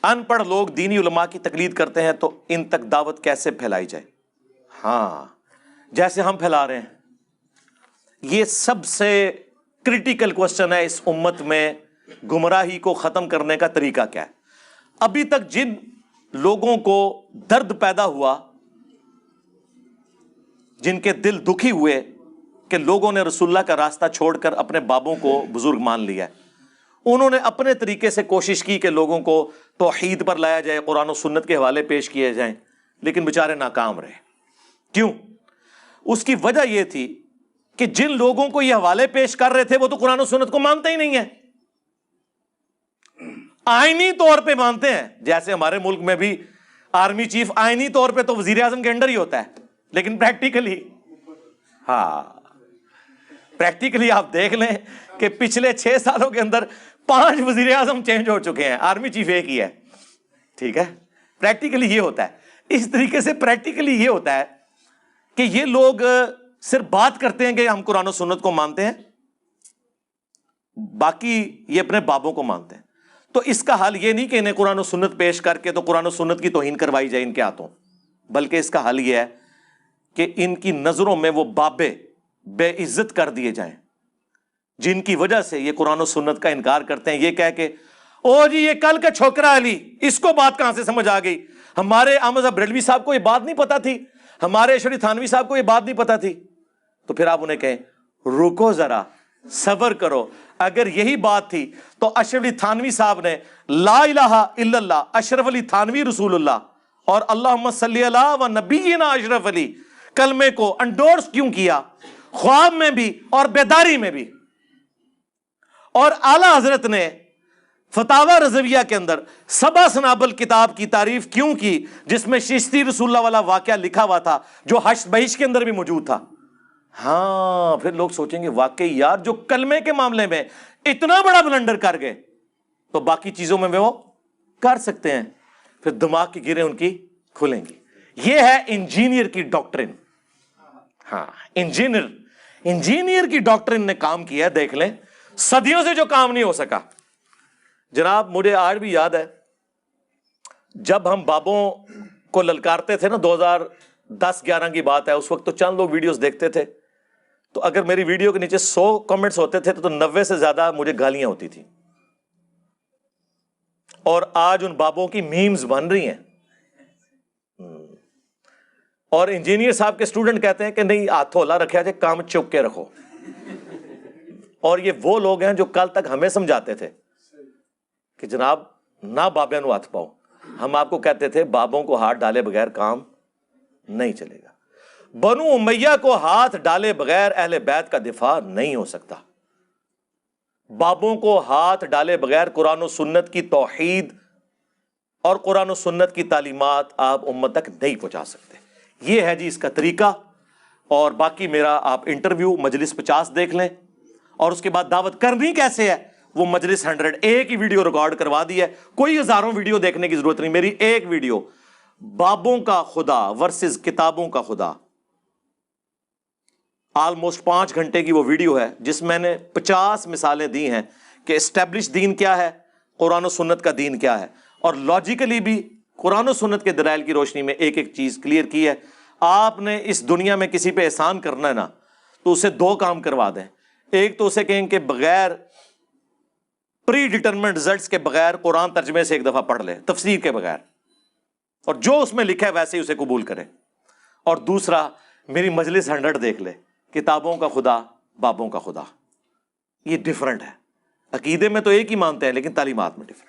ان پڑھ لوگ دینی علماء کی تقلید کرتے ہیں تو ان تک دعوت کیسے پھیلائی جائے؟ ہاں جیسے ہم پھیلا رہے ہیں. یہ سب سے کرٹیکل کوسچن ہے اس امت میں، گمراہی کو ختم کرنے کا طریقہ کیا ہے. ابھی تک جن لوگوں کو درد پیدا ہوا، جن کے دل دکھی ہوئے کہ لوگوں نے رسول اللہ کا راستہ چھوڑ کر اپنے بابوں کو بزرگ مان لیا، انہوں نے اپنے طریقے سے کوشش کی کہ لوگوں کو توحید پر لایا جائے، قرآن و سنت کے حوالے پیش کیے جائیں، لیکن بیچارے ناکام رہے. کیوں؟ اس کی وجہ یہ تھی کہ جن لوگوں کو یہ حوالے پیش کر رہے تھے وہ تو قرآن و سنت کو مانتے ہی نہیں ہیں، آئینی طور پہ مانتے ہیں. جیسے ہمارے ملک میں بھی آرمی چیف آئینی طور پہ تو وزیر اعظم کے انڈر ہی ہوتا ہے، لیکن پریکٹیکلی، ہاں پریکٹیکلی آپ دیکھ لیں کہ پچھلے 6 سالوں کے اندر 5 وزیر اعظم چینج ہو چکے ہیں، آرمی چیف ایک ہی ہے. ٹھیک ہے، پریکٹیکلی یہ ہوتا ہے. اس طریقے سے پریکٹیکلی یہ ہوتا ہے کہ یہ لوگ صرف بات کرتے ہیں کہ ہم قرآن و سنت کو مانتے ہیں، باقی یہ اپنے بابوں کو مانتے ہیں. تو اس کا حل یہ نہیں کہ انہیں قرآن و سنت پیش کر کے تو قرآن و سنت کی توہین کروائی جائے ان کے ہاتھوں، بلکہ اس کا حل یہ ہے کہ ان کی نظروں میں وہ بابے بے عزت کر دیے جائیں جن کی وجہ سے یہ قرآن و سنت کا انکار کرتے ہیں، یہ کہہ کے او جی یہ کل کا چھوکرا علی، اس کو بات کہاں سے سمجھ آ گئی، ہمارے احمد صاحب بریلوی صاحب کو یہ بات نہیں پتا تھی، ہمارے اشرف علی تھانوی صاحب کو یہ بات نہیں پتا تھی. تو پھر آپ انہیں کہیں رکو ذرا، صبر کرو. اگر یہی بات تھی تو اشرف علی تھانوی صاحب نے لا الہ الا اللہ اشرف علی تھانوی رسول اللہ اور اللہم صلی اللہ و نبینا اشرف علی کلمے کو انڈورس کیوں کیا، خواب میں بھی اور بیداری میں بھی. اور اعلیٰ حضرت نے فتاوی رضویہ کے اندر سبع سنابل کتاب کی تعریف کیوں کی جس میں چشتی رسول اللہ والا واقعہ لکھا ہوا تھا جو حشر بہشت کے اندر بھی موجود تھا. ہاں پھر لوگ سوچیں گے واقعی یار جو کلمے کے معاملے میں اتنا بڑا بلنڈر کر گئے تو باقی چیزوں میں وہ کر سکتے ہیں، پھر دماغ کی گریں ان کی کھلیں گی. یہ ہے انجینئر کی ڈاکٹرن. ہاں انجینئر کی ڈاکٹرن نے کام کیا، دیکھ لیں صدیوں سے جو کام نہیں ہو سکا. جناب مجھے آج بھی یاد ہے جب ہم بابوں کو للکارتے تھے نا، 2010-11 کی بات ہے، اس وقت تو چند لوگ ویڈیوز دیکھتے تھے، تو اگر میری ویڈیو کے نیچے 100 کمنٹس ہوتے تھے تو 90 سے زیادہ مجھے گالیاں ہوتی تھی. اور آج ان بابوں کی میمز بن رہی ہیں. اور انجینئر صاحب کے اسٹوڈنٹ کہتے ہیں کہ نہیں ہاتھ ہولا رکھا جائے، کام چک کے رکھو. اور یہ وہ لوگ ہیں جو کل تک ہمیں سمجھاتے تھے کہ جناب نہ بابے نو ہاتھ پاؤ. ہم آپ کو کہتے تھے بابوں کو ہاتھ ڈالے بغیر کام نہیں چلے گا. بنو امیہ کو ہاتھ ڈالے بغیر اہل بیت کا دفاع نہیں ہو سکتا. بابوں کو ہاتھ ڈالے بغیر قرآن و سنت کی توحید اور قرآن و سنت کی تعلیمات آپ امت تک نہیں پہنچا سکتے. یہ ہے جی اس کا طریقہ. اور باقی میرا آپ انٹرویو مجلس 50 دیکھ لیں، اور اس کے بعد دعوت کرنی کیسے ہے وہ مجلس 100 ایک ہی ویڈیو ریکارڈ کروا دی ہے، کوئی ہزاروں ویڈیو دیکھنے کی ضرورت نہیں. میری ایک ویڈیو بابوں کا خدا ورسز کتابوں کا خدا، آلموسٹ 5 گھنٹے کی وہ ویڈیو ہے جس میں نے 50 مثالیں دی ہیں کہ اسٹیبلش دین کیا ہے، قرآن و سنت کا دین کیا ہے، اور لاجیکلی بھی قرآن و سنت کے دلائل کی روشنی میں ایک ایک چیز کلیئر کی ہے. آپ نے اس دنیا میں کسی پہ احسان کرنا ہے نا تو اسے 2 کام کروا دیں. ایک تو اسے کہیں کہ بغیر پری ڈیٹرمنٹ رزلٹس کے بغیر قرآن ترجمے سے ایک دفعہ پڑھ لے، تفسیر کے بغیر، اور جو اس میں لکھا ہے ویسے ہی اسے قبول کرے. اور دوسرا میری مجلس 100 دیکھ لے، کتابوں کا خدا بابوں کا خدا. یہ ڈیفرنٹ ہے، عقیدے میں تو ایک ہی مانتے ہیں لیکن تعلیمات میں ڈیفرنٹ.